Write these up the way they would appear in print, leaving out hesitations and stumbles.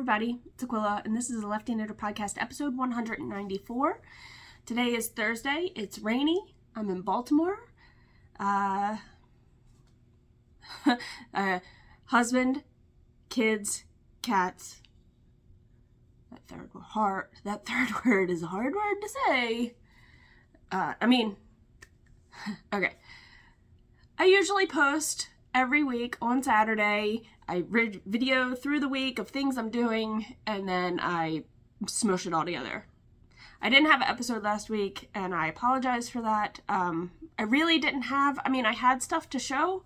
everybody, it's Aquila, and this is the Lefty Knitter Podcast, episode 194. Today is Thursday, it's rainy, I'm in Baltimore. Husband, kids, cats. That third word is a hard word to say. Okay. I usually post every week on Saturday. I video through the week of things I'm doing, and then I smush it all together. I didn't have an episode last week, and I apologize for that. I really didn't have, I had stuff to show.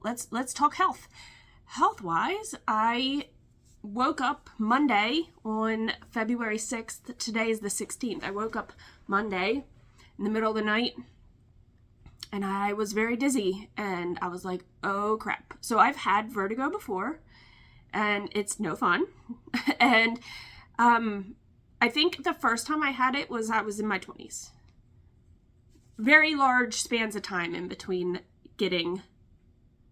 Let's talk health. Health-wise, I woke up Monday on February 6th. Today is the 16th. I woke up Monday in the middle of the night, and I was very dizzy, and I was like, oh crap. So I've had vertigo before, and it's no fun. And I think the first time I had it was I was in my 20s. Very large spans of time in between getting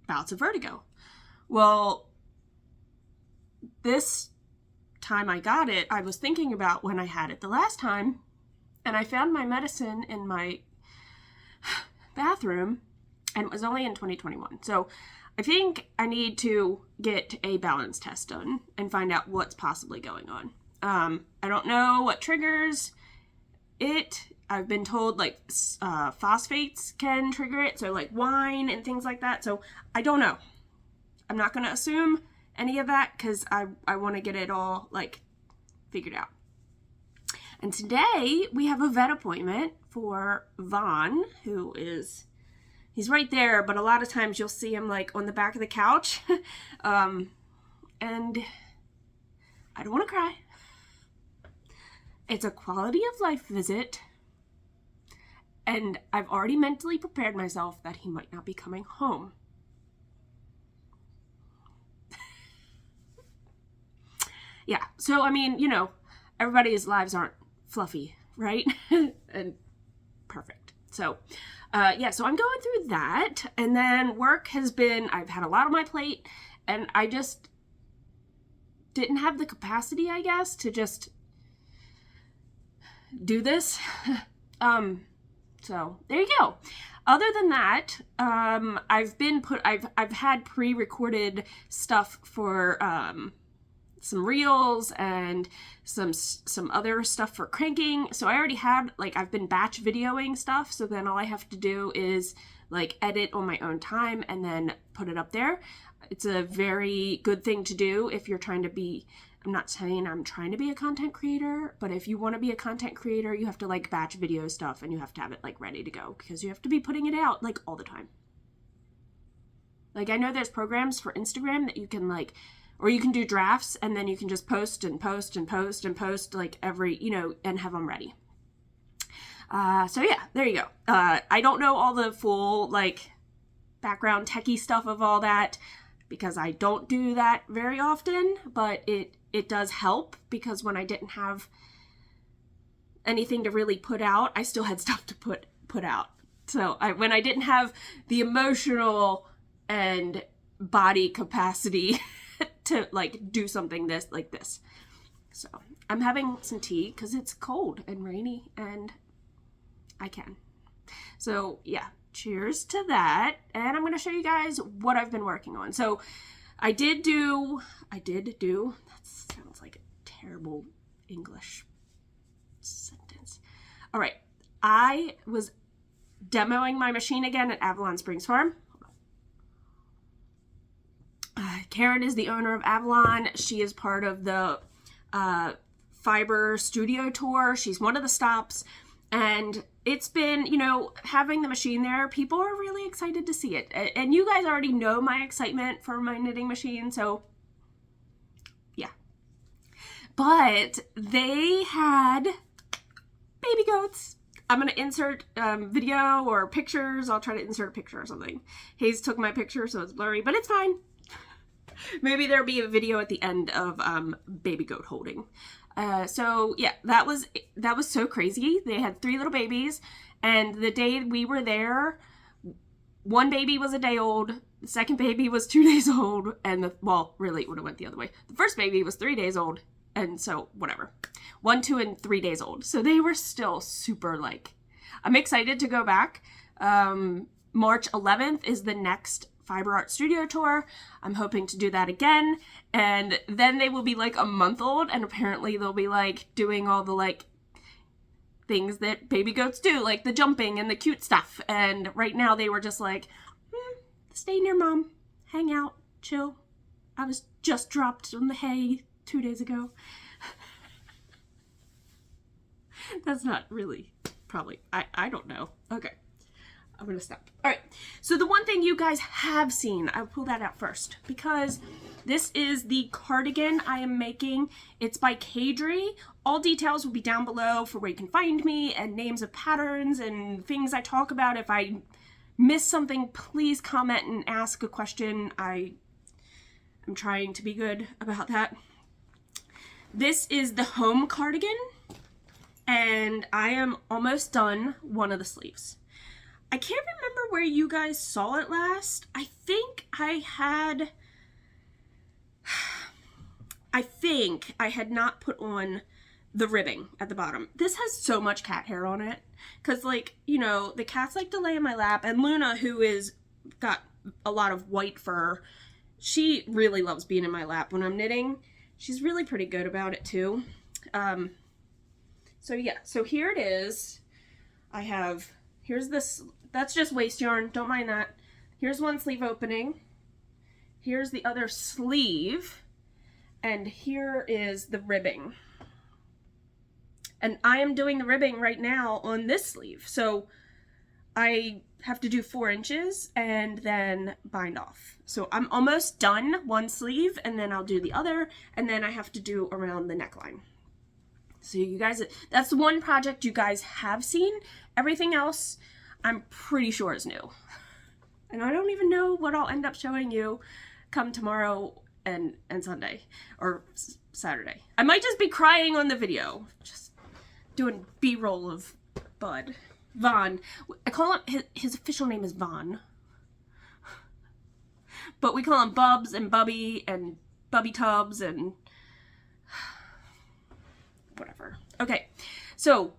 bouts of vertigo. Well, this time I got it, I was thinking about when I had it the last time, and I found my medicine in my bathroom, and it was only in 2021. So I think I need to get a balance test done and find out what's possibly going on. I don't know what triggers it. I've been told phosphates can trigger it, so like wine and things like that. So I don't know. I'm not going to assume any of that because I want to get it all figured out. And today we have a vet appointment for Vaughn, he's right there, but a lot of times you'll see him on the back of the couch. And I don't want to cry. It's a quality of life visit. And I've already mentally prepared myself that he might not be coming home. Yeah, so everybody's lives aren't fluffy, right? And perfect. So, so I'm going through that, and then work I've had a lot on my plate, and I just didn't have the capacity, I guess, to just do this. So there you go. Other than that, I've had pre-recorded stuff for, some reels and some other stuff for cranking. So I already had, I've been batch videoing stuff. So then all I have to do is edit on my own time and then put it up there. It's a very good thing to do if you're trying to be, I'm not saying I'm trying to be a content creator, but if you want to be a content creator, you have to batch video stuff and you have to have it ready to go because you have to be putting it out all the time. I know there's programs for Instagram that you can or you can do drafts and then you can just post and post and post and post every, and have them ready. So yeah, there you go. I don't know all the full background techie stuff of all that because I don't do that very often, but it does help because when I didn't have anything to really put out, I still had stuff to put out. So when I didn't have the emotional and body capacity to do something this. So I'm having some tea because it's cold and rainy and I can. So yeah, cheers to that. And I'm going to show you guys what I've been working on. So I did do, that sounds like a terrible English sentence. All right. I was demoing my machine again at Avalon Springs Farm. Karen is the owner of Avalon. She is part of the Fiber Studio Tour. She's one of the stops. And it's been, having the machine there, people are really excited to see it. And you guys already know my excitement for my knitting machine, so yeah. But they had baby goats. I'm going to insert video or pictures. I'll try to insert a picture or something. Hayes took my picture, so it's blurry, but it's fine. Maybe there'll be a video at the end of baby goat holding. So yeah, that was so crazy. They had 3 little babies, and the day we were there, one baby was a day old, The second baby was 2 days old, and well, really, it would have went the other way. The first baby was 3 days old, and so, whatever. 1, 2, and 3 days old. So they were still super, like, I'm excited to go back. March 11th is the next Fiber Art Studio Tour. I'm hoping to do that again, and then they will be, like, a month old, and apparently they'll be, like, doing all the, like, things that baby goats do, like the jumping and the cute stuff, and right now they were just like, stay near mom, hang out, chill. I was just dropped on the hay 2 days ago. That's not really, probably, I don't know. Okay, I'm gonna stop. All right, so the one thing you guys have seen, I'll pull that out first, because this is the cardigan I am making. It's by Caidree. All details will be down below for where you can find me, and names of patterns and things I talk about. If I miss something, please comment and ask a question. I'm trying to be good about that. This is the home cardigan, and I am almost done one of the sleeves. I can't remember where you guys saw it last. I think I had not put on the ribbing at the bottom. This has so much cat hair on it, because, like, you know, the cats like to lay in my lap, and Luna, who is got a lot of white fur, she really loves being in my lap when I'm knitting. She's really pretty good about it too. So yeah, so here it is. Here's this, that's just waste yarn, don't mind that. Here's one sleeve opening. Here's the other sleeve, and here is the ribbing. And I am doing the ribbing right now on this sleeve. So I have to do 4 inches and then bind off. So I'm almost done one sleeve, and then I'll do the other, and then I have to do around the neckline. So you guys, that's the one project you guys have seen. Everything else, I'm pretty sure is new. And I don't even know what I'll end up showing you come tomorrow and Sunday or Saturday. I might just be crying on the video. Just doing B-roll of Bud. Vaughn. I call him, his official name is Vaughn. But we call him Bubs and Bubby and Bubby Tubs and whatever. Okay, so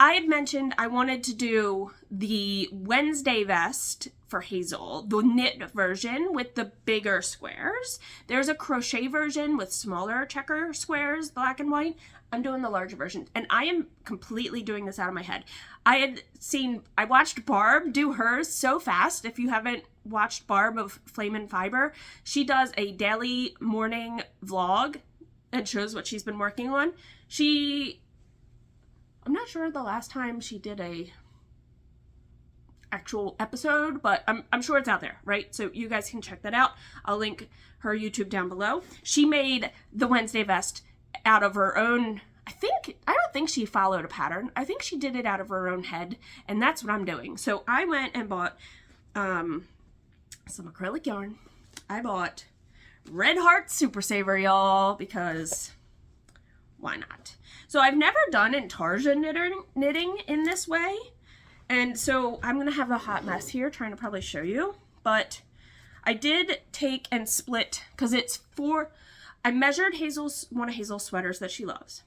I had mentioned I wanted to do the Wednesday vest for Hazel, the knit version with the bigger squares. There's a crochet version with smaller checker squares, black and white. I'm doing the larger version, and I am completely doing this out of my head. I watched Barb do hers so fast. If you haven't watched Barb of Flame and Fiber, she does a daily morning vlog and shows what she's been working on. I'm not sure the last time she did a actual episode, but I'm sure it's out there, right? So you guys can check that out. I'll link her YouTube down below. She made the Wednesday vest out of her own, I don't think she followed a pattern. I think she did it out of her own head, and that's what I'm doing. So I went and bought some acrylic yarn. I bought Red Heart Super Saver, y'all, because why not? So I've never done intarsia knitting in this way, and so I'm gonna have a hot mess here trying to probably show you, but I did take and split, because it's 4, I measured one of Hazel's sweaters that she loves.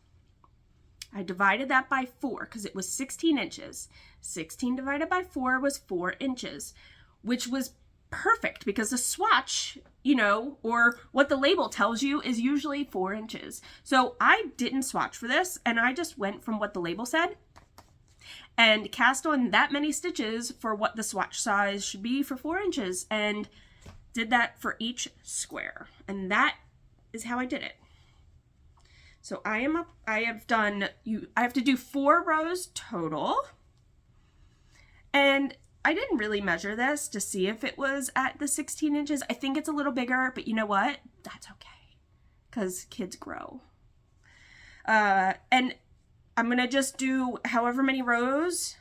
I divided that by 4 because it was 16 inches. 16 divided by 4 was 4 inches, which was perfect because the swatch, you know, or what the label tells you is usually 4 inches. So I didn't swatch for this, and I just went from what the label said and cast on that many stitches for what the swatch size should be for 4 inches, and did that for each square. And that is how I did it. So I have to do 4 rows total, and I didn't really measure this to see if it was at the 16 inches. I think it's a little bigger, but you know what? That's okay, because kids grow. And I'm going to just do however many rows.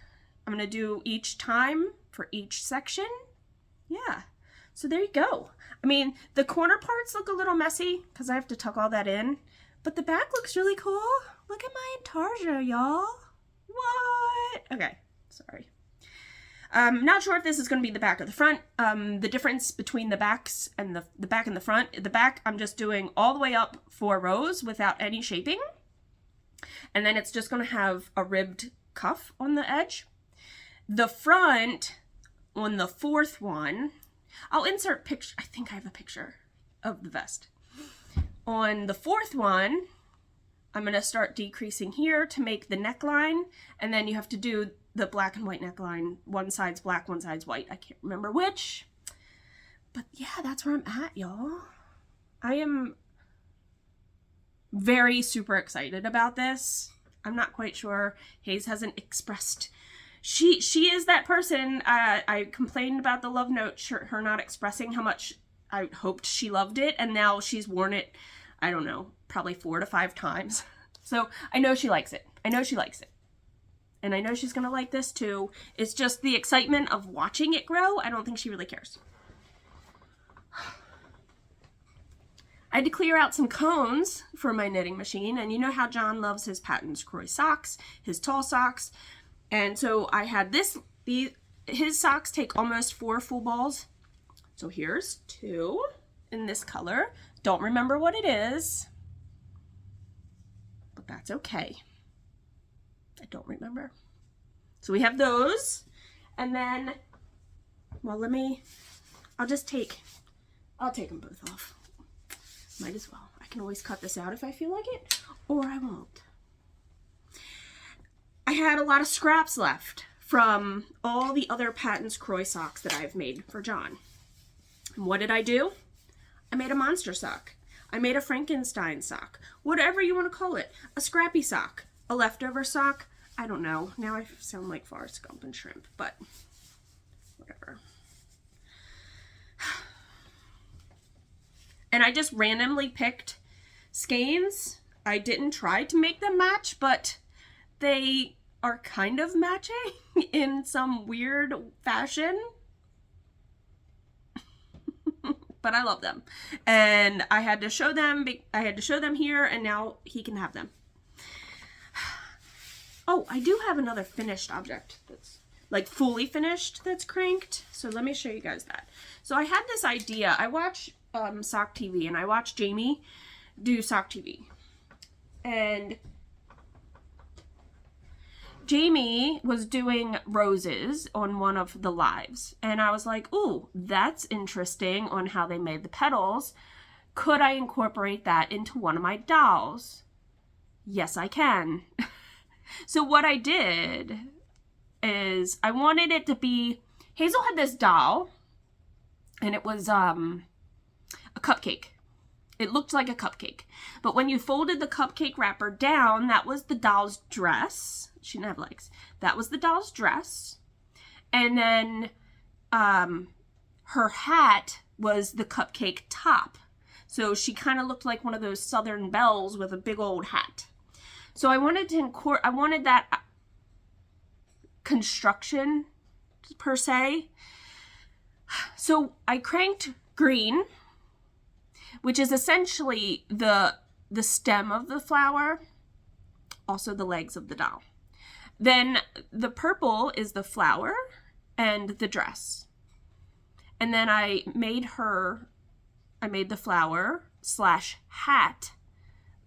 I'm going to do each time for each section. Yeah. So there you go. I mean, the corner parts look a little messy because I have to tuck all that in, but the back looks really cool. Look at my intarsia, y'all. What? Okay, sorry. Not sure if this is going to be the back or the front. The difference between the backs and the back and the front. The back, I'm just doing all the way up 4 rows without any shaping. And then it's just going to have a ribbed cuff on the edge. The front, on the 4th one, I'll insert picture. I think I have a picture of the vest. On the 4th one, I'm going to start decreasing here to make the neckline, and then you have to do the black and white neckline. One side's black, one side's white. I can't remember which. But yeah, that's where I'm at, y'all. I am very super excited about this. I'm not quite sure. Hayes hasn't expressed. She is that person. I complained about the love note, her not expressing how much I hoped she loved it, and now she's worn it, I don't know, probably 4 to 5 times. So I know she likes it. I know she likes it. And I know she's going to like this too. It's just the excitement of watching it grow. I don't think she really cares. I had to clear out some cones for my knitting machine. And you know how John loves his patons kroy socks, his tall socks. And so I had his socks take almost 4 full balls. So here's 2 in this color. Don't remember what it is, but that's okay. I don't remember. So we have those, and then, well, I'll take them both off. Might as well. I can always cut this out if I feel like it, or I won't. I had a lot of scraps left from all the other patons kroy socks that I've made for John. And what did I do? I made a monster sock. I made a Frankenstein sock. Whatever you want to call it. A scrappy sock. A leftover sock. I don't know. Now I sound like Forrest Gump and Shrimp, but whatever. And I just randomly picked skeins. I didn't try to make them match, but they are kind of matching in some weird fashion. But I love them, and I had to show them. I had to show them here, and now he can have them. Oh, I do have another finished object that's like fully finished that's cranked. So let me show you guys that. So I had this idea. I watch Sock TV, and I watch Jamie do Sock TV, and Jamie was doing roses on one of the lives, and I was like, ooh, that's interesting on how they made the petals. Could I incorporate that into one of my dolls? Yes, I can. So what I did is I wanted it to be, Hazel had this doll, and it was a cupcake. It looked like a cupcake, but when you folded the cupcake wrapper down, that was the doll's dress. She didn't have legs. That was the doll's dress. And then her hat was the cupcake top. So she kind of looked like one of those Southern belles with a big old hat. So I wanted that construction per se. So I cranked green, which is essentially the stem of the flower, also the legs of the doll. Then the purple is the flower and the dress. And then I made the flower / hat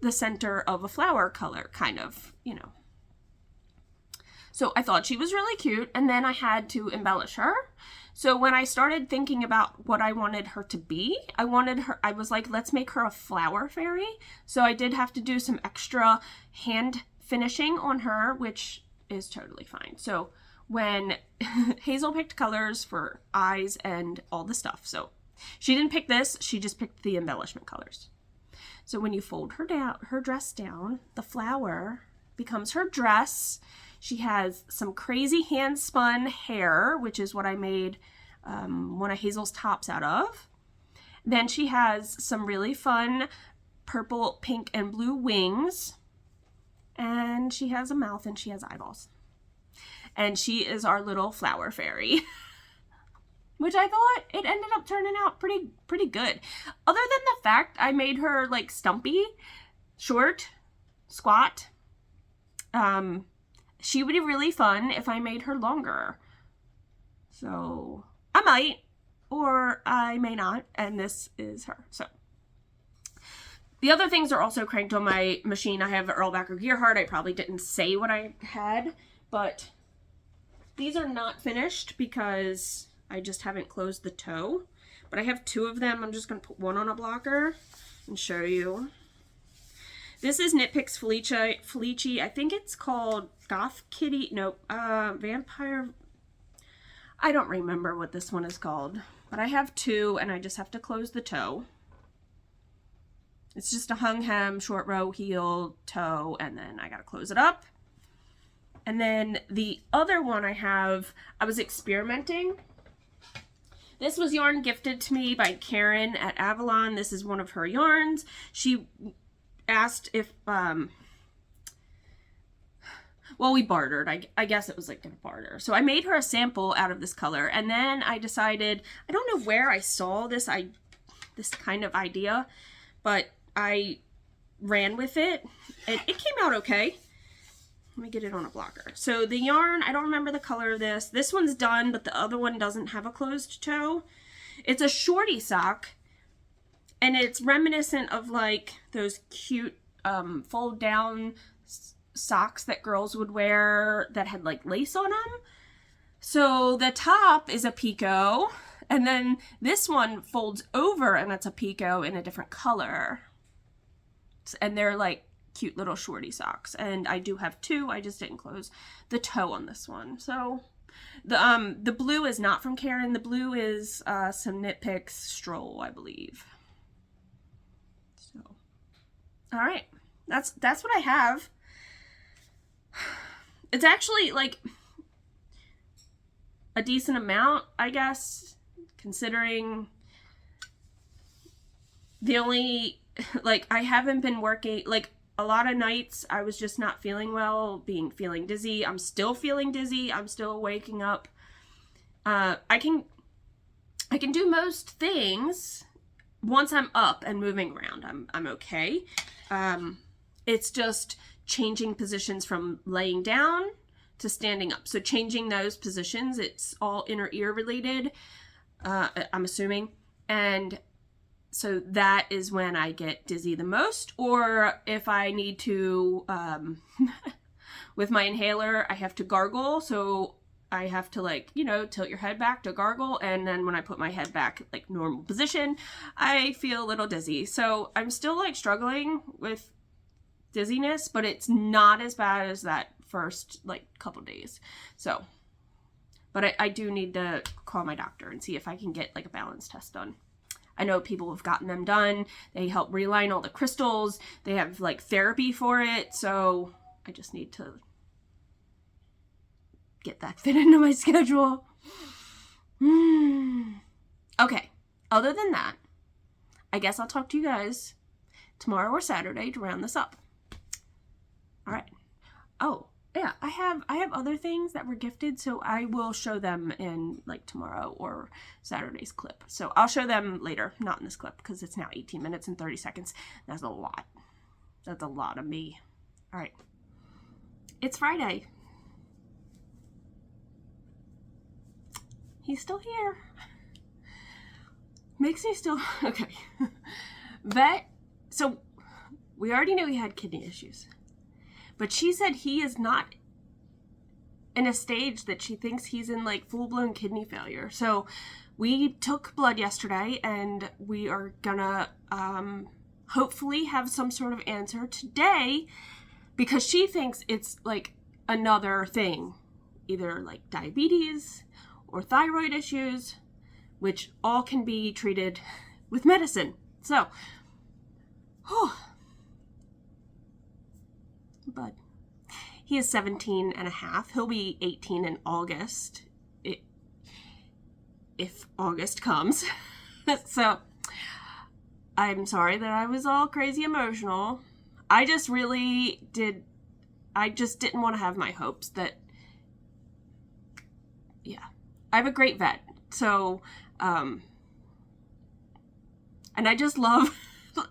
the center of a flower color, kind of, you know. So I thought she was really cute, and then I had to embellish her. So when I started thinking about what I wanted her to be, I was like, let's make her a flower fairy. So I did have to do some extra hand finishing on her, which is totally fine. So when Hazel picked colors for eyes and all the stuff, so she didn't pick this, she just picked the embellishment colors. So when you fold her dress down, the flower becomes her dress. She has some crazy hand spun hair, which is what I made one of Hazel's tops out of. Then she has some really fun purple, pink, and blue wings. And she has a mouth and she has eyeballs. And she is our little flower fairy. Which I thought it ended up turning out pretty good. Other than the fact I made her like stumpy, short, squat. She would be really fun if I made her longer. So I might, or I may not, and this is her. So the other things are also cranked on my machine. I have Erlbacher Gear Heart. I probably didn't say what I had, but these are not finished because I just haven't closed the toe. But I have 2 of them. I'm just going to put one on a blocker and show you. This is Knit Picks Felici. I think it's called Goth Kitty. No, Vampire. I don't remember what this one is called. But I have 2 and I just have to close the toe. It's just a hung hem, short row, heel, toe, and then I got to close it up. And then the other one I have, I was experimenting. This was yarn gifted to me by Karen at Avalon. This is one of her yarns. She asked if, well, we bartered. I guess it was like a barter. So I made her a sample out of this color. And then I decided, I don't know where I saw this kind of idea, but I ran with it and it came out okay. Let me get it on a blocker. So the yarn, I don't remember the color of this. This one's done, but the other one doesn't have a closed toe. It's a shorty sock, and it's reminiscent of like those cute fold down socks that girls would wear that had like lace on them. So the top is a picot, and then this one folds over and it's a picot in a different color. And they're like cute little shorty socks, and I do have 2. I just didn't close the toe on this one. So the blue is not from Karen. The blue is some Knit Picks Stroll, I believe. So all right, that's what I have. It's actually like a decent amount, I guess, considering the only, like, I haven't been working, like, a lot of nights I was just not feeling well, feeling dizzy. I'm still feeling dizzy. I'm still waking up. I can do most things once I'm up and moving around. I'm okay. It's just changing positions from laying down to standing up. So changing those positions, it's all inner ear related, I'm assuming. And so that is when I get dizzy the most, or if I need to, with my inhaler, I have to gargle. So I have to, like, you know, tilt your head back to gargle. And then when I put my head back, like normal position, I feel a little dizzy. So I'm still like struggling with dizziness, but it's not as bad as that first like couple days. So, but I do need to call my doctor and see if I can get like a balance test done. I know people have gotten them done. They help realign all the crystals. They have like therapy for it. So I just need to get that fit into my schedule. Okay. Other than that, I guess I'll talk to you guys tomorrow or Saturday to round this up. All right. Oh, yeah, I have other things that were gifted, so I will show them in like tomorrow or Saturday's clip. So I'll show them later, not in this clip, because it's now 18 minutes and 30 seconds. That's a lot. That's a lot of me. All right. It's Friday. He's still here. Makes me still, okay. Vet, so we already knew he had kidney issues. But she said he is not in a stage that she thinks he's in like full-blown kidney failure. So we took blood yesterday and we are gonna hopefully have some sort of answer today, because she thinks it's like another thing, either like diabetes or thyroid issues, which all can be treated with medicine. So, but he is 17 and a half. He'll be 18 in August, if August comes. So I'm sorry that I was all crazy emotional. I just didn't want to have my hopes that, yeah. I have a great vet. So, and I just love,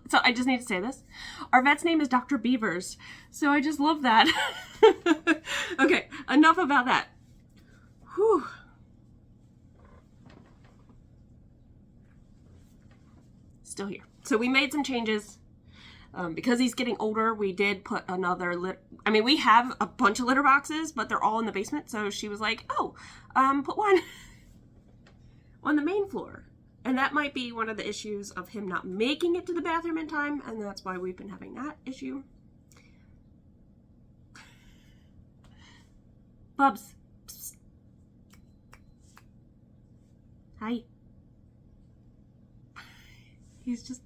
so I just need to say this. Our vet's name is Dr. Beavers. So I just love that. Okay, enough about that. Whew. still here. So we made some changes. Because he's getting older, we did put another we have a bunch of litter boxes, but they're all in the basement. So she was like, oh, put one on the main floor. And that might be one of the issues of him not making it to the bathroom in time. And that's why we've been having that issue. Bubs. Psst. Hi. He's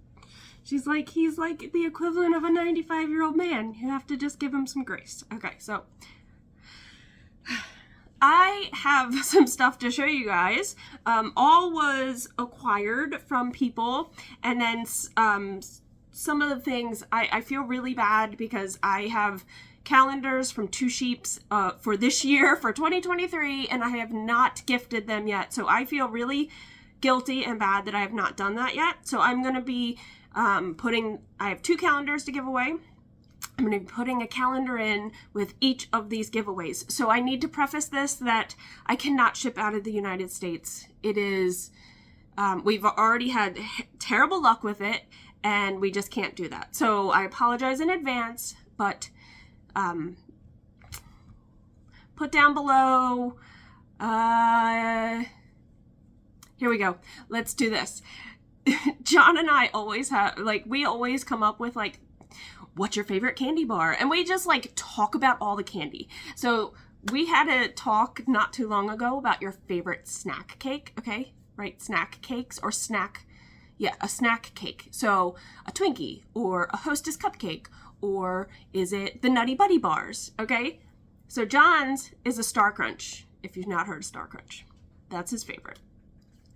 like the equivalent of a 95-year-old man. You have to just give him some grace. Okay, so I have some stuff to show you guys. All was acquired from people, and then some of the things I feel really bad because I have calendars from Two Sheeps for this year, for 2023, and I have not gifted them yet. So I feel really guilty and bad that I have not done that yet. So I'm going to be I have 2 calendars to give away. I'm going to be putting a calendar in with each of these giveaways. So I need to preface this that I cannot ship out of the United States. It is, we've already had terrible luck with it, and we just can't do that. So I apologize in advance, but put down below, here we go. Let's do this. John and I always have, we always come up with, what's your favorite candy bar? And we just, talk about all the candy. So we had a talk not too long ago about your favorite snack cake, okay? Right? Snack cakes or a snack cake. So a Twinkie or a Hostess cupcake, or is it the Nutty Buddy bars, okay? So John's is a Star Crunch, if you've not heard of Star Crunch. That's his favorite.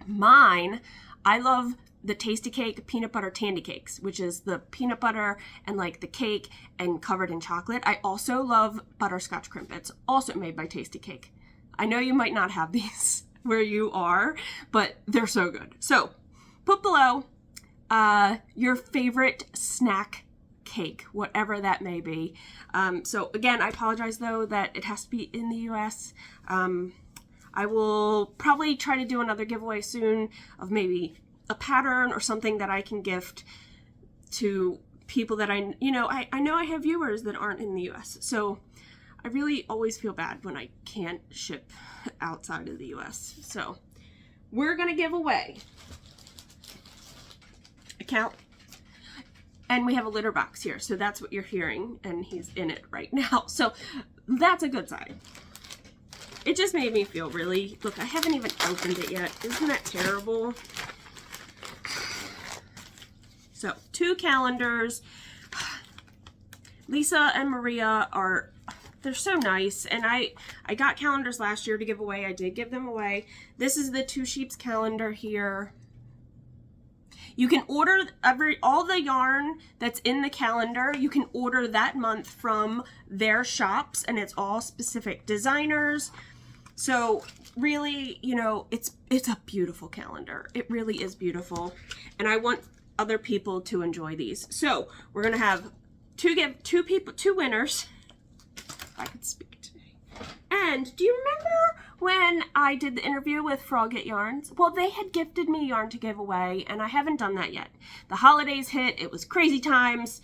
Mine, I love the Tasty Cake peanut butter tandy cakes, which is the peanut butter and the cake and covered in chocolate. I also love butterscotch crimpets, also made by Tasty Cake. I know you might not have these where you are, but they're so good. So put below your favorite snack cake, whatever that may be. So again, I apologize though that it has to be in the US. I will probably try to do another giveaway soon of maybe a pattern or something that I can gift to people that I know I have viewers that aren't in the US. So I really always feel bad when I can't ship outside of the US. So we're going to give away a count. And we have a litter box here. So that's what you're hearing. And he's in it right now. So that's a good sign. It just made me feel really, look, I haven't even opened it yet. Isn't that terrible? So 2 calendars. Lisa and Maria they're so nice. And I got calendars last year to give away. I did give them away. This is the Two Sheeps calendar here. You can order all the yarn that's in the calendar. You can order that month from their shops, and it's all specific designers. So really, it's a beautiful calendar. It really is beautiful. And I want other people to enjoy these. So we're going to have two winners. If I could speak today. And do you remember when I did the interview with Frog It Yarns? Well, they had gifted me yarn to give away, and I haven't done that yet. The holidays hit. It was crazy times.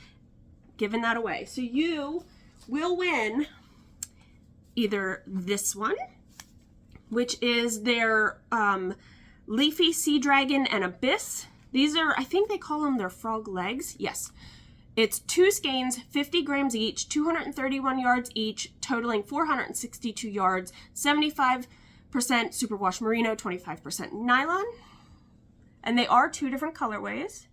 Giving that away. So you will win either this one, which is their Leafy Sea Dragon and Abyss. These are, I think they call them their frog legs. Yes. It's 2 skeins, 50 grams each, 231 yards each, totaling 462 yards, 75% superwash merino, 25% nylon. And they are 2 different colorways.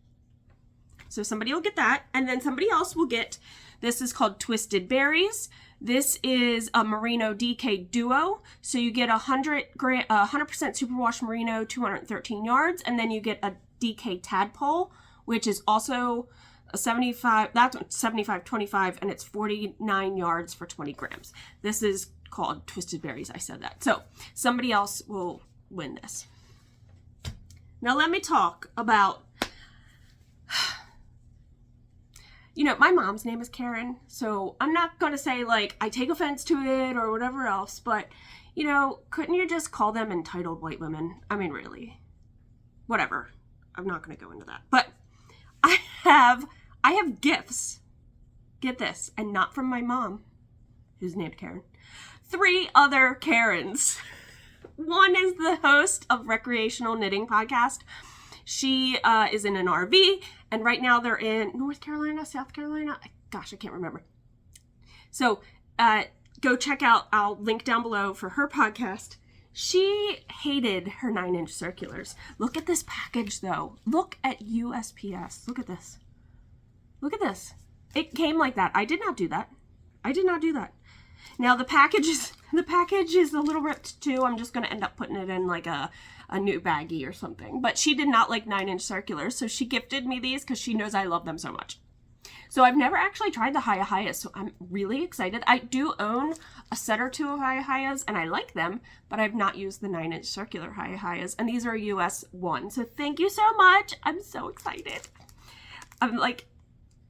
So somebody will get that. And then somebody else will get, this is called Twisted Berries. This is a merino DK duo. So you get 100% superwash merino, 213 yards. And then you get a DK tadpole, which is also a 75, that's 75-25, and it's 49 yards for 20 grams. This is called Twisted Berries. I said that. So somebody else will win this. Now let me talk about, my mom's name is Karen, so I'm not going to say I take offense to it or whatever else, but couldn't you just call them entitled white women? I mean, really, whatever. I'm not going to go into that, but have gifts. Get this, and not from my mom, who's named Karen. 3 other Karens. One is the host of Recreational Knitting Podcast. She is in an RV, and right now they're in North Carolina, South Carolina. Gosh, I can't remember. So go check out, I'll link down below for her podcast. She hated her 9-inch circulars. Look at this package, though. Look at USPS. Look at this. Look at this. It came like that. I did not do that. I did not do that. Now the package is a little ripped too. I'm just gonna end up putting it in like a new baggie or something. But she did not like 9-inch circulars, so she gifted me these because she knows I love them so much. So I've never actually tried the Hiya-Hiyas, so I'm really excited. I do own a set or 2 of Hiya-Hiyas, and I like them, but I've not used the 9-inch circular Hiya-Hiyas, and these are US 1. So thank you so much. I'm so excited. I'm like,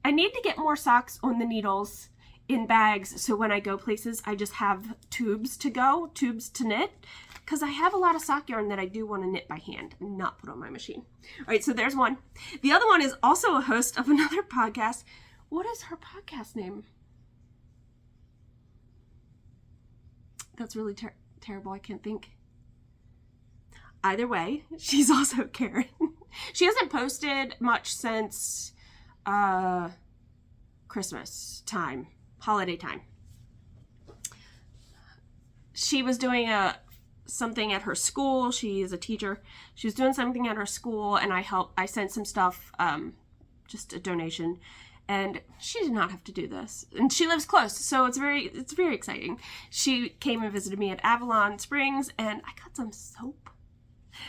I need to get more socks on the needles in bags, so when I go places, I just have tubes to knit, because I have a lot of sock yarn that I do want to knit by hand and not put on my machine. All right, so there's one. The other one is also a host of another podcast. What is her podcast name? That's really terrible. I can't think. Either way, she's also Karen. She hasn't posted much since Christmas time, holiday time. She was doing something at her school. She is a teacher. She was doing something at her school, and I sent some stuff, just a donation. And she did not have to do this. And she lives close, so it's very exciting. She came and visited me at Avalon Springs, and I got some soap.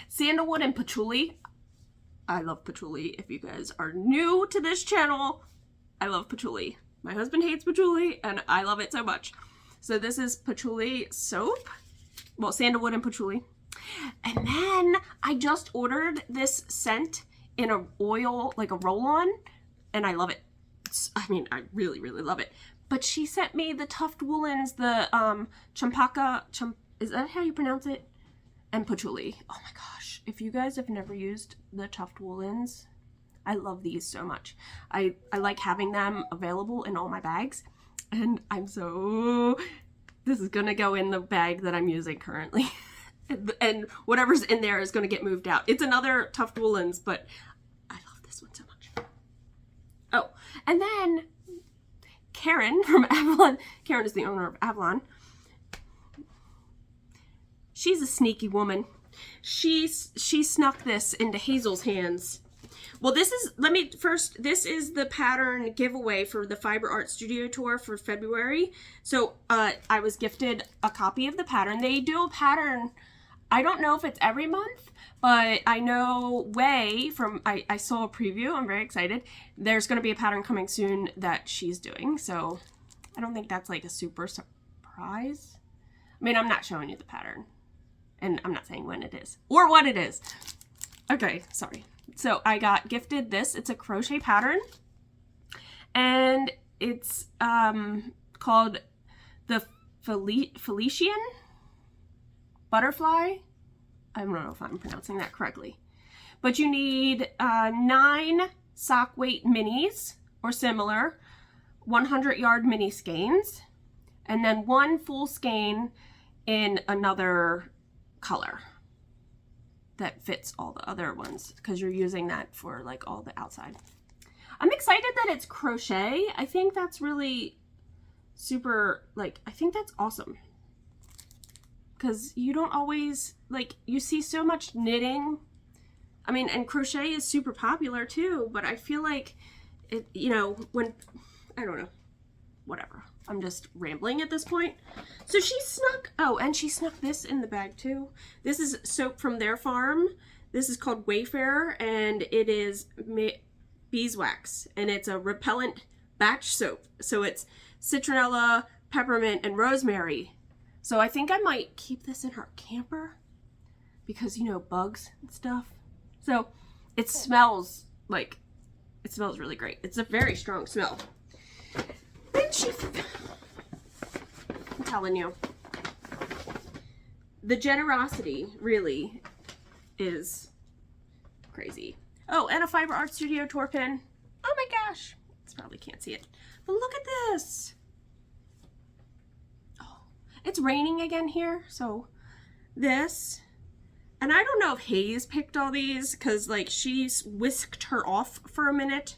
Sandalwood and patchouli. I love patchouli. If you guys are new to this channel, I love patchouli. My husband hates patchouli, and I love it so much. So this is patchouli soap. Well, sandalwood and patchouli. And then I just ordered this scent in a oil, like a roll-on, and I love it. I mean, I really, really love it. But she sent me the Tuft Woolens, the champaka, is that how you pronounce it? And patchouli. Oh my gosh. If you guys have never used the Tuft Woolens, I love these so much. I like having them available in all my bags. And this is going to go in the bag that I'm using currently. And whatever's in there is going to get moved out. It's another Tuft Woolens, but I love this one so much. Oh, and then Karen from Avalon. Karen is the owner of Avalon. She's a sneaky woman. She snuck this into Hazel's hands. Well, this is the pattern giveaway for the Fiber Art Studio Tour for February. So I was gifted a copy of the pattern. They do a pattern, I don't know if it's every month, but I know I saw a preview. I'm very excited. There's going to be a pattern coming soon that she's doing. So I don't think that's like a super surprise. I mean, I'm not showing you the pattern. And I'm not saying when it is or what it is. Okay, sorry. So I got gifted this. It's a crochet pattern. And it's called the Felician Butterfly. I don't know if I'm pronouncing that correctly. But you need 9 sock weight minis or similar, 100-yard mini skeins, and then 1 full skein in another color that fits all the other ones, because you're using that for like all the outside. I'm excited that it's crochet. I think that's really super, like, I think that's awesome. Because you don't always, like, you see so much knitting. I mean, and crochet is super popular too, but I feel like it, you know, when, I don't know, whatever. I'm just rambling at this point. So she snuck, and she snuck this in the bag too. This is soap from their farm. This is called Wayfarer, and it is beeswax, and it's a repellent batch soap. So it's citronella, peppermint, and rosemary. So I think I might keep this in her camper because, you know, bugs and stuff. So it smells really great. It's a very strong smell. Then I'm telling you, the generosity really is crazy. Oh, and a Fiber Art Studio tour pin. Oh my gosh. You probably can't see it. But look at this. Oh, it's raining again here. So this. And I don't know if Hayes picked all these because, like, she's whisked her off for a minute.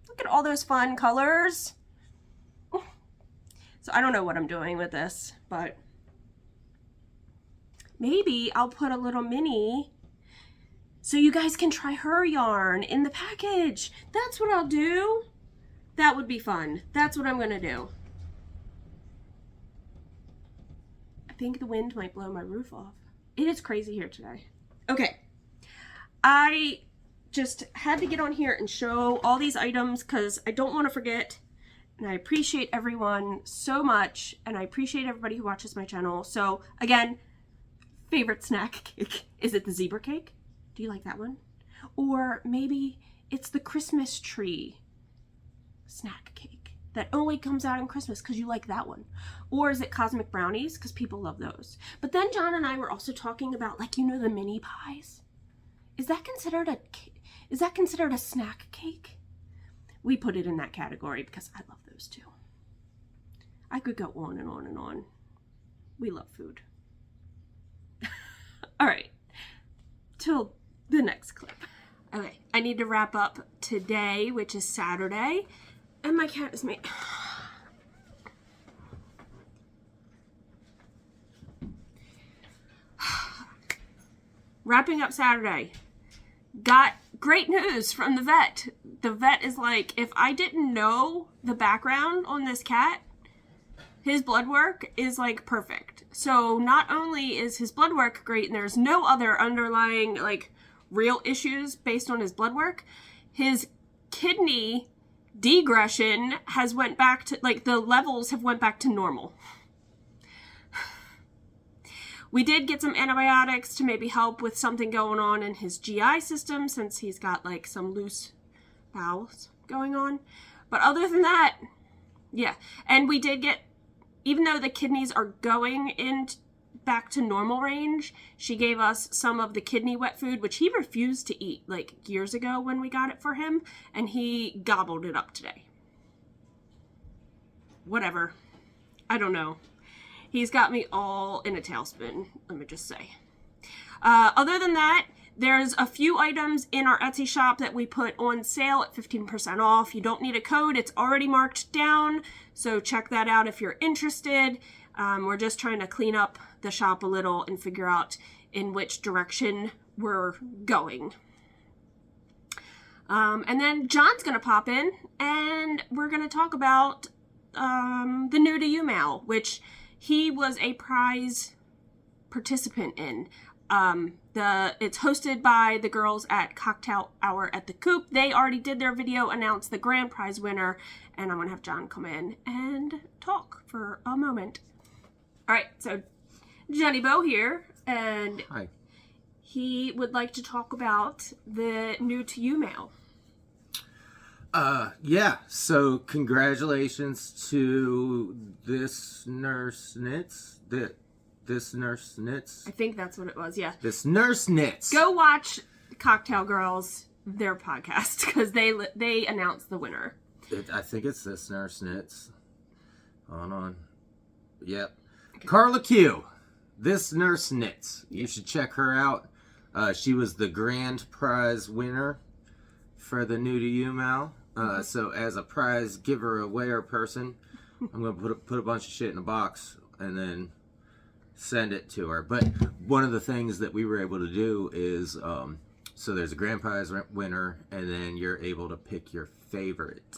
Look at all those fun colors. So I don't know what I'm doing with this, but maybe I'll put a little mini so you guys can try her yarn in the package. That's what I'll do. That would be fun. That's what I'm gonna do. I think the wind might blow my roof off. It is crazy here today. Okay, I just had to get on here and show all these items because I don't want to forget, and I appreciate everyone so much, and I appreciate everybody who watches my channel. So again, favorite snack cake. Is it the zebra cake? Do you like that one? Or maybe it's the Christmas tree snack cake that only comes out in Christmas because you like that one. Or is it cosmic brownies? Because people love those. But then John and I were also talking about, like, you know, the mini pies. Is that considered a snack cake? We put it in that category because I love those too. I could go on and on and on. We love food. All right, till the next clip. Okay, I need to wrap up today, which is Saturday, and my cat is me. Wrapping up Saturday. Got great news from the vet. The vet is like, if I didn't know the background on this cat, his blood work is like perfect. So not only is his blood work great and there's no other underlying like real issues based on his blood work, his kidney degression has went back to, like, the levels have went back to normal. We did get some antibiotics to maybe help with something going on in his GI system since he's got like some loose bowels going on. But other than that, yeah. And we did get, even though the kidneys are going in back to normal range, she gave us some of the kidney wet food, which he refused to eat like years ago when we got it for him, and he gobbled it up today. Whatever. I don't know. He's got me all in a tailspin, let me just say. Other than that, there's a few items in our Etsy shop that we put on sale at 15% off. You don't need a code. It's already marked down, so check that out if you're interested. We're just trying to clean up the shop a little and figure out in which direction we're going. And then John's going to pop in, and we're going to talk about the New to You mail, which he was a prize participant in. It's hosted by the girls at Cocktail Hour at the Coop. They already did their video, announced the grand prize winner, and I'm going to have John come in and talk for a moment. All right, so Johnny Bo here, and hi. He would like to talk about the New to You mail. Yeah, so congratulations to this nurse knits. This nurse knits. I think that's what it was, yeah. This nurse knits. Go watch Cocktail Girls, their podcast, because they announced the winner. I think it's this nurse knits. Hold on. Yep. Okay. Carla Q. This nurse knits. You should check her out. She was the grand prize winner for the New to You mail. So as a prize giver awayer person, I'm going to put a bunch of shit in a box and then send it to her. But one of the things that we were able to do is, so there's a grand prize winner, and then you're able to pick your favorite.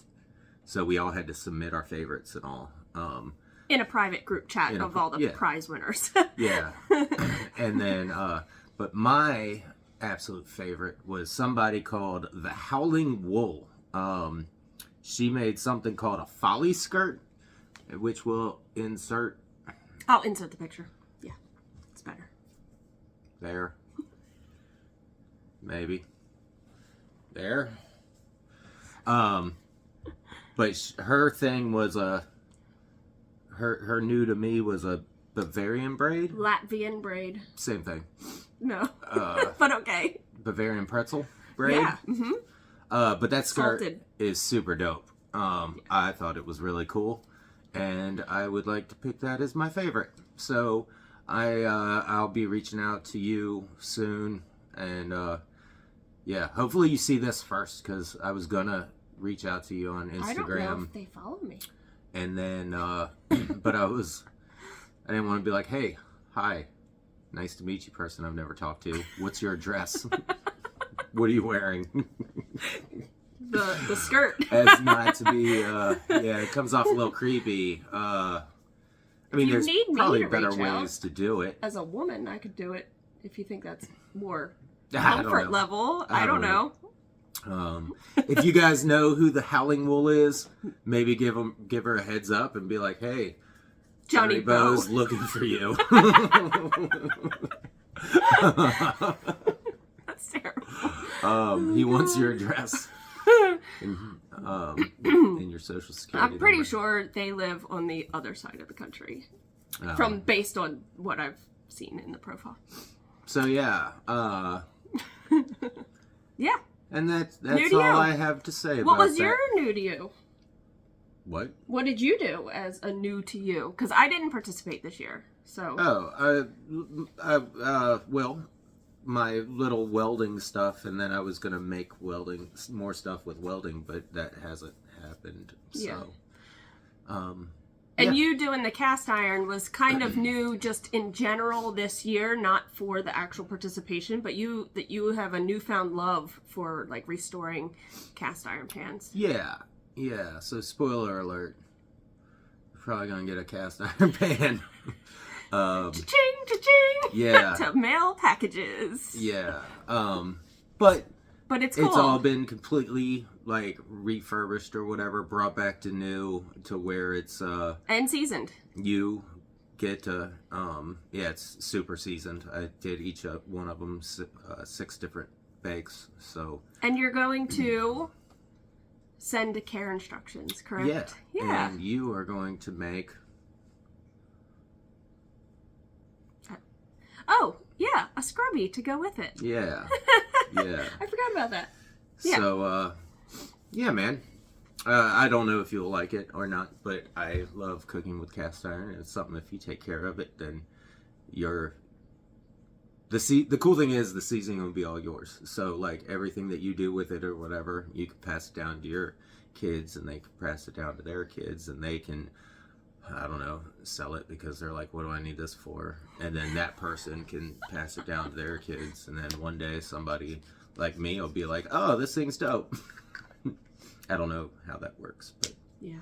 So we all had to submit our favorites and all. In a private group chat of all the prize winners. Yeah. And then, but my absolute favorite was somebody called the Howling Wool. She made something called a folly skirt, which we'll insert. I'll insert the picture. Yeah, it's better. There. Maybe. There. But her thing was her new to me was a Bavarian braid. Latvian braid. Same thing. No. But okay. Bavarian pretzel braid. Yeah. Mm-hmm. But that skirt Salted. is super dope. I thought it was really cool, and I would like to pick that as my favorite. So I'll be reaching out to you soon, and yeah, hopefully you see this first, because I was gonna reach out to you on Instagram. I don't know if they follow me. And then, but I didn't want to be like, hey, hi, nice to meet you, person I've never talked to. What's your address? What are you wearing? The skirt. As not to be, yeah, it comes off a little creepy. I mean, there's probably better ways to do it. As a woman, I could do it if you think that's more I comfort level. I don't know. If you guys know who the Howling Wool is, maybe give her a heads up and be like, hey, Johnny Bo's looking for you. That's terrible. He wants your address and your social security I'm pretty number. sure they live on the other side of the country, based on what I've seen in the profile. So yeah, yeah. And that's all I have to say about that. What was your new to you? What? What did you do as a new to you? Because I didn't participate this year, so. Well, my little welding stuff, and then I was gonna make more stuff with welding, but that hasn't happened. So, And you doing the cast iron was kind of new just in general this year, not for the actual participation, but you have a newfound love for like restoring cast iron pans. Yeah. So spoiler alert, you're probably gonna get a cast iron pan. Cha-ching, cha-ching. Yeah. To mail packages. Yeah. But it's cool. It's all been completely like refurbished or whatever, brought back to new, to where it's and seasoned. You get to it's super seasoned. I did each one of them 6 different bakes. So. And you're going to send care instructions, correct? Yeah. And you are going to make. Oh, yeah, a scrubby to go with it. Yeah. Yeah. I forgot about that. Yeah. So, yeah, man. I don't know if you'll like it or not, but I love cooking with cast iron. It's something, if you take care of it, then the cool thing is the seasoning will be all yours. So, like, everything that you do with it or whatever, you can pass it down to your kids, and they can pass it down to their kids, and they can, I don't know, sell it because they're like, what do I need this for? And then that person can pass it down to their kids. And then one day somebody like me will be like, oh, this thing's dope. I don't know how that works, but yeah.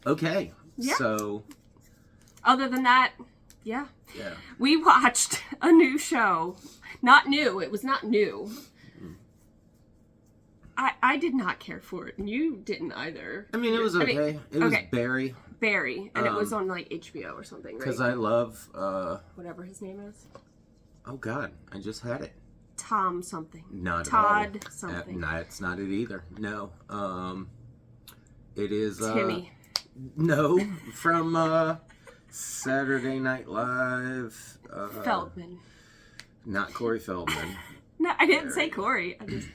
Okay. Yeah. So other than that, yeah. Yeah. We watched a new show. Not new. It was not new. I did not care for it, and you didn't either. I mean, it was okay. It was Barry, and it was on like HBO or something, right? Because I love whatever his name is. Oh God, I just had it. Tom something. Not Todd at all. something. No, it's not it either. No. It is Timmy. No, from Saturday Night Live. Feldman. Not Corey Feldman. No, I didn't say Corey. I just.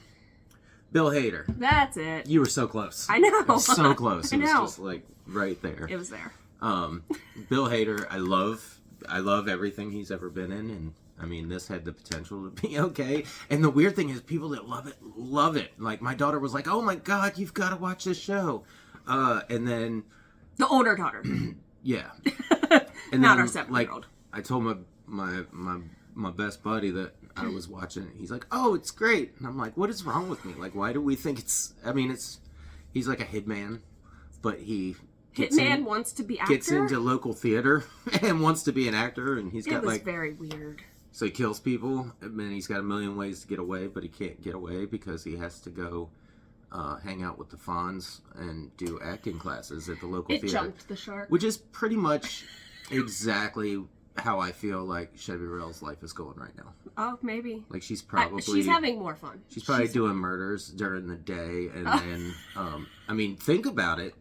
Bill Hader. That's it. You were so close. I know. So close. I It know. was just like right there. It was there. Bill Hader, I love everything he's ever been in, and I mean, this had the potential to be okay. And the weird thing is, people that love it. Like, my daughter was like, oh my God, you've got to watch this show. And then... The older daughter. Yeah. And Not then, our 7-year-old. I told my best buddy that I was watching it. He's like, oh, it's great. And I'm like, what is wrong with me? Like, why do we think it's... I mean, he's like a hitman, but he... Hitman wants to be actor? Gets into local theater and wants to be an actor, and he's got It was very weird. So he kills people, and then he's got a million ways to get away, but he can't get away because he has to go hang out with the Fonz and do acting classes at the local theater. It jumped the shark. Which is pretty much exactly how I feel like Chevy Rail's life is going right now. Oh, maybe. Like, she's probably... she's having more fun. She's probably doing murders during the day, and then... I mean, think about it.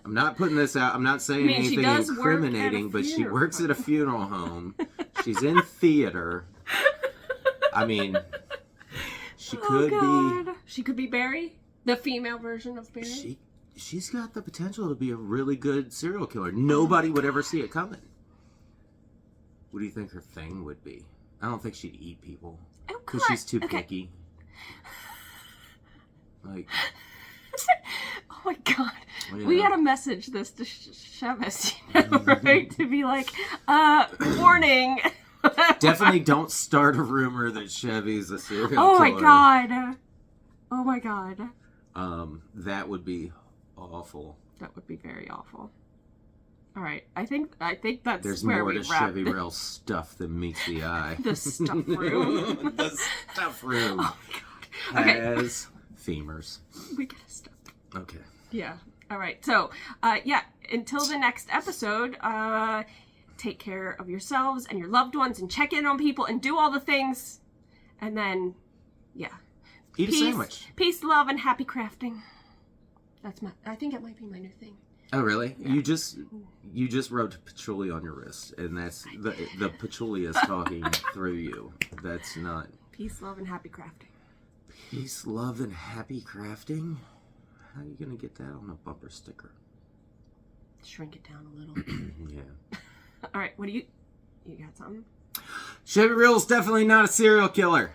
I'm not putting this out. I'm not saying anything incriminating, but she works at a funeral home. She's in theater. I mean, She could be. She could be Barry, the female version of Barry. She's got the potential to be a really good serial killer. Nobody would ever see it coming. What do you think her thing would be? I don't think she'd eat people. Because she's too picky. Like... Oh my god. Yeah. We gotta message this to Chevis, right? To be like, warning. Definitely don't start a rumor that Chevy's a serial killer. Oh my god. Oh my god. That would be awful. That would be very awful. All right, I think that's There's where more we to wrap Chevy this. Rail stuff than meets the eye. The stuff room. The stuff room Oh my god. Okay. has femurs. We gotta stop. Okay. Yeah. All right. So, yeah. Until the next episode, take care of yourselves and your loved ones, and check in on people, and do all the things, and then, yeah. Eat a sandwich. Peace, love, and happy crafting. I think it might be my new thing. Oh really? Yeah. You just rubbed patchouli on your wrist, and that's the patchouli is talking through you. That's not Peace, love, and happy crafting. peace, love, and happy crafting. How are you gonna get that on a bumper sticker? Shrink it down a little. Yeah. All right. What do you got something? Chevy Reel's definitely not a serial killer.